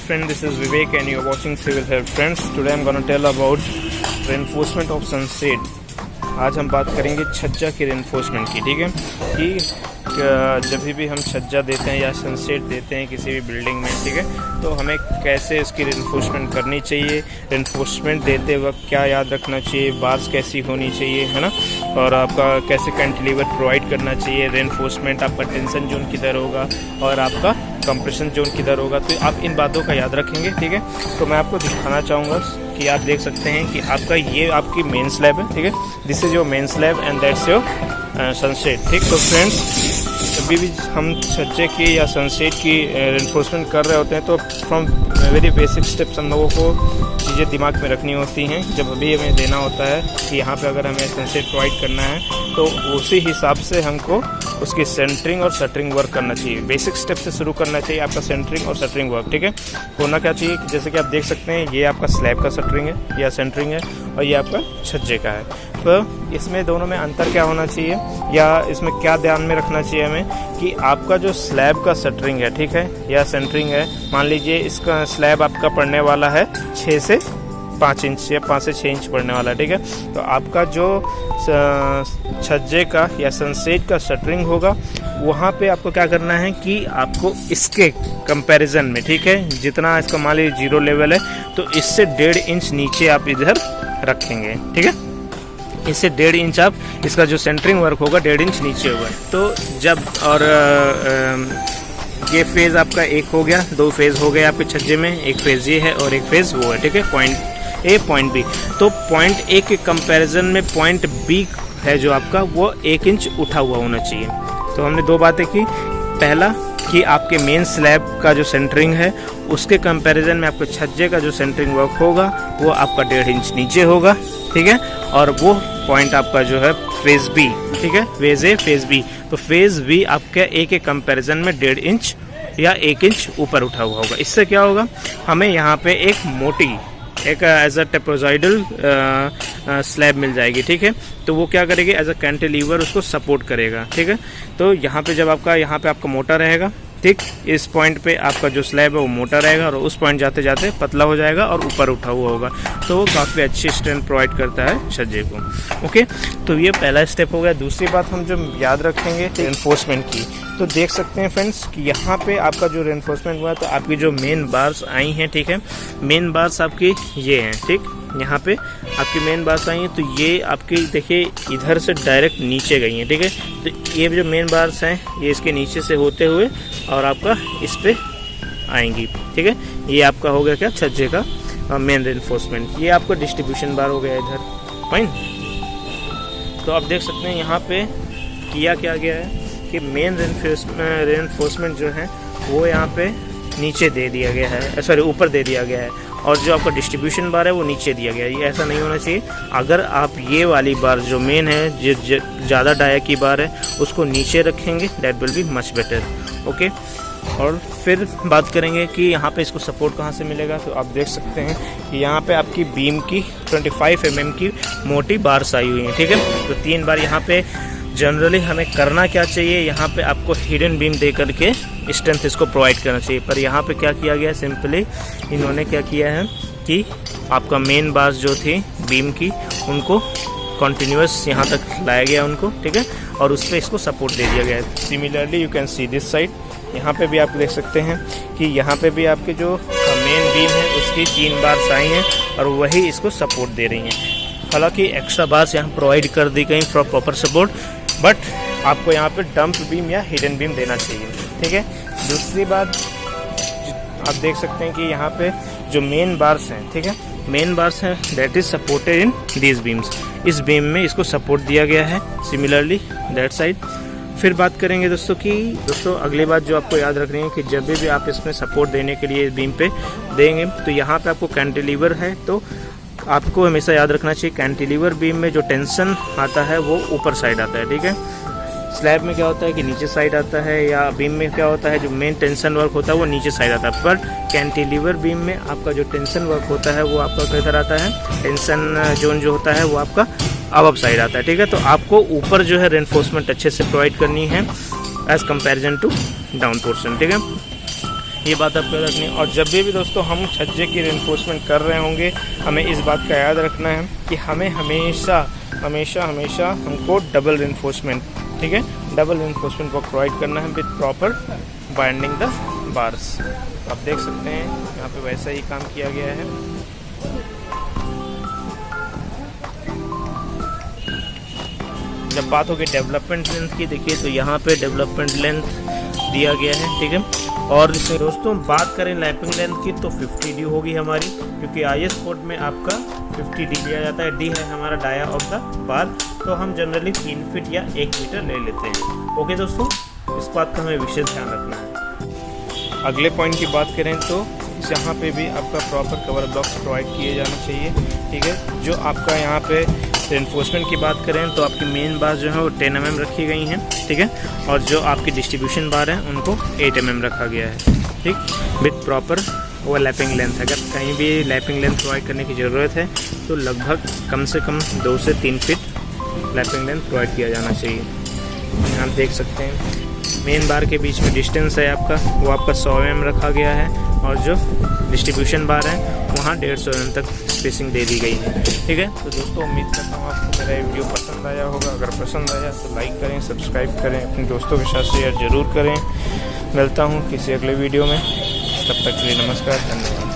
friend, this is Vivek and you are watching Civil Help. Friends, today I am going to tell about reinforcement of sunshade. आज हम बात करेंगे छज्जा की reinforcement की, ठीक है, कि जब भी हम छज्जा देते हैं या सनसेट देते हैं किसी भी बिल्डिंग में, ठीक है, तो हमें कैसे उसकी रेनफोर्समेंट करनी चाहिए, रेनफोर्समेंट देते वक्त क्या याद रखना चाहिए, बार्स कैसी होनी चाहिए, है ना, और आपका कैसे कैंटिलीवर प्रोवाइड करना चाहिए, रेनफोर्समेंट आपका टेंशन जोन किधर होगा और आपका कंप्रेशन जोन किधर होगा, तो आप इन बातों का याद रखेंगे, ठीक है। तो मैं आपको दिखाना चाहूँगा कि आप देख सकते हैं कि आपका ये आपकी मेन स्लैब है, ठीक है, this is your main slab and that's your sunset, ठीक। तो फ्रेंड्स, जब भी हम छज्जे की या सनसेट की रेनफोर्समेंट कर रहे होते हैं तो फ्रॉम वेरी बेसिक स्टेप्स हम लोगों को चीज़ें दिमाग में रखनी होती हैं। जब अभी हमें देना होता है कि यहाँ पे अगर हमें सनसेट प्रोवाइड करना है तो उसी हिसाब से हमको उसकी सेंटरिंग और शटरिंग वर्क करना चाहिए। बेसिक स्टेप से शुरू करना चाहिए आपका सेंटरिंग और शटरिंग वर्क, ठीक है। होना क्या चाहिए कि जैसे कि आप देख सकते हैं ये आपका स्लैब का शटरिंग है या सेंटरिंग है और ये आपका छज्जे का है। तो इसमें दोनों में अंतर क्या होना चाहिए या इसमें क्या ध्यान में रखना चाहिए हमें कि आपका जो स्लैब का शटरिंग है, ठीक है, या सेंटरिंग है, मान लीजिए इसका स्लैब आपका पड़ने वाला है 6 से 5 इंच या 5 से 6 इंच पड़ने वाला है, ठीक है। तो आपका जो छज्जे का या सनसेट का शटरिंग होगा वहाँ पे आपको क्या करना है कि आपको इसके कंपैरिजन में, ठीक है, जितना इसका मान लीजिए 0 लेवल है तो इससे 1.5 इंच नीचे आप इधर रखेंगे, ठीक है। इससे 1.5 इंच आप इसका जो सेंटरिंग वर्क होगा 1.5 इंच नीचे होगा। तो जब और ये फेज़ आपका एक हो गया, 2 फेज़ हो गए आपके छज्जे में, एक फेज़ ये है और एक फेज़ वो है, ठीक है, पॉइंट ए पॉइंट बी। तो पॉइंट ए के कंपैरिजन में पॉइंट बी है जो आपका वो 1 इंच उठा हुआ होना चाहिए। तो हमने 2 बातें की, पहला कि आपके मेन स्लैब का जो सेंटरिंग है उसके कंपैरिजन में आपके छज्जे का जो सेंटरिंग वर्क होगा वो आपका 1.5 इंच नीचे होगा, ठीक है, और वो पॉइंट आपका जो है फेज़ बी, ठीक है, फेज़ ए फेज़ बी। तो फेज़ बी आपके ए के कंपैरिजन में 1.5 इंच या 1 इंच ऊपर उठा हुआ होगा। इससे क्या होगा, हमें यहाँ पे एक मोटी एक एज अ टेप्रोजाइडल स्लैब मिल जाएगी, ठीक है। तो वो क्या करेगी, एज अ कैंटिलीवर उसको सपोर्ट करेगा, ठीक है। तो यहाँ पे जब आपका यहाँ पे आपका मोटा रहेगा, ठीक, इस पॉइंट पे आपका जो स्लैब है वो मोटा रहेगा और उस पॉइंट जाते जाते पतला हो जाएगा और ऊपर उठा हुआ होगा, तो वो काफ़ी अच्छी स्ट्रेंथ प्रोवाइड करता है छज्जे को। ओके, तो ये पहला स्टेप हो गया। दूसरी बात हम जो याद रखेंगे रेनफोर्समेंट की, तो देख सकते हैं फ्रेंड्स कि यहाँ पे आपका जो रेनफोर्समेंट हुआ तो आपकी जो मेन बार्स आई हैं, ठीक है, मेन बार्स आपकी ये हैं, ठीक, यहाँ पे आपकी मेन बार्स आई हैं, तो ये आपकी देखिए इधर से डायरेक्ट नीचे गई हैं, ठीक है। तो ये जो मेन बार्स हैं ये इसके नीचे से होते हुए और आपका इस पे आएंगी, ठीक है। ये आपका हो गया क्या, छज्जे का मेन रेनफोर्समेंट। ये आपका डिस्ट्रीब्यूशन बार हो गया इधर, फाइन। तो आप देख सकते हैं यहाँ पे किया क्या गया है कि मेन रेनफोर्समेंट जो है वो यहाँ पे नीचे दे दिया गया है, सॉरी ऊपर दे दिया गया है, और जो आपका डिस्ट्रीब्यूशन बार है वो नीचे दिया गया है। ये ऐसा नहीं होना चाहिए। अगर आप ये वाली बार जो मेन है, जो ज़्यादा डाया की बार है, उसको नीचे रखेंगे, that will be much better, okay. और फिर बात करेंगे कि यहाँ पे इसको सपोर्ट कहाँ से मिलेगा। तो आप देख सकते हैं कि यहाँ पे आपकी बीम की 25 mm की मोटी बार्स आई हुई हैं, ठीक है। तो 3 बार यहाँ पे जनरली हमें करना क्या चाहिए, यहाँ पे आपको हिडन बीम दे करके स्ट्रेंथ इसको प्रोवाइड करना चाहिए, पर यहाँ पे क्या किया गया, सिंपली इन्होंने क्या किया है कि आपका मेन बार्स जो थी बीम की उनको कॉन्टिन्यूस यहाँ तक लाया गया उनको, ठीक है, और उस पर इसको सपोर्ट दे दिया गया है। Similarly you can see this side, यहाँ पे भी आप देख सकते हैं कि यहाँ पे भी आपके जो मेन बीम है उसकी 3 बार्स आई हैं और वही इसको सपोर्ट दे रही हैं। हालांकि एक्स्ट्रा बार्स यहाँ प्रोवाइड कर दी गई फॉर प्रॉपर सपोर्ट, बट आपको यहाँ पे डंप बीम या हिडन बीम देना चाहिए, ठीक है। दूसरी बात आप देख सकते हैं कि यहाँ पे जो मेन बार्स हैं, ठीक है, मेन बार्स हैं that is supported in these beams, इस बीम में इसको सपोर्ट दिया गया है, सिमिलरली दैट साइड। फिर बात करेंगे दोस्तों अगली बात जो आपको याद रखनी है कि जब भी आप इसमें सपोर्ट देने के लिए बीम पे देंगे तो यहाँ पे आपको कैंटिलीवर है, तो आपको हमेशा याद रखना चाहिए कैंटिलीवर बीम में जो टेंशन आता है वो ऊपर साइड आता है, ठीक है। स्लैब में क्या होता है कि नीचे साइड आता है, या बीम में क्या होता है जो मेन टेंशन वर्क होता है वो नीचे साइड आता है, पर कैंटिलीवर बीम में आपका जो टेंशन वर्क होता है वो आपका किधर आता है, टेंशन जोन जो होता है वो आपका अबव साइड आता है, ठीक है। तो आपको ऊपर जो है रेनफोर्समेंट अच्छे से प्रोवाइड करनी है as comparison to down portion, ठीक है। ये बात आपको रखनी है। और जब भी दोस्तों हम छज्जे की रेनफोर्समेंट कर रहे होंगे, हमें इस बात का याद रखना है कि हमें हमेशा हमेशा हमेशा हमको डबल रेनफोर्समेंट, ठीक है, डबल रेनफोर्समेंट को प्रोवाइड करना है with proper binding the bars. आप देख सकते हैं यहाँ पे वैसा ही काम किया गया है। जब बात होगी डेवलपमेंट लेंथ की, देखिए तो यहाँ पे डेवलपमेंट लेंथ दिया गया है, ठीक है। और इसमें दोस्तों बात करें लैपिंग लेंथ की तो 50 डी होगी हमारी, क्योंकि IS कोड में आपका 50 डी लिया जाता है। डी है हमारा डाया ऑफ द बार, तो हम जनरली 3 फीट या 1 मीटर ले लेते हैं। ओके दोस्तों, इस बात का हमें विशेष ध्यान रखना है। अगले पॉइंट की बात करें तो यहाँ पे भी आपका प्रॉपर कवर ब्लॉक्स प्रोवाइड किए जाना चाहिए, ठीक है। जो आपका यहाँ पे रेनफोर्समेंट की बात करें तो आपकी मेन बार जो है वो 10 mm रखी गई हैं, ठीक है। और जो आपकी डिस्ट्रीब्यूशन बार हैं उनको 8 mm रखा गया है, ठीक, विथ प्रॉपर वो लैपिंग लेंथ। अगर कहीं भी लैपिंग लेंथ प्रोवाइड करने की ज़रूरत है तो लगभग कम से कम 2 से 3 फीट लैपिंग लेंथ प्रोवाइड किया जाना चाहिए। आप देख सकते हैं मेन बार के बीच में डिस्टेंस है आपका, वो आपका 100 mm रखा गया है, और जो डिस्ट्रीब्यूशन बार है वहाँ 150 mm तक स्पेसिंग दे दी गई है, ठीक है। तो दोस्तों उम्मीद करता हूँ आपको मेरा वीडियो पसंद आया होगा। अगर पसंद आया तो लाइक करें, सब्सक्राइब करें, अपने दोस्तों के साथ शेयर ज़रूर करें। मिलता हूँ किसी अगले वीडियो में, तब तक के लिए नमस्कार, धन्यवाद।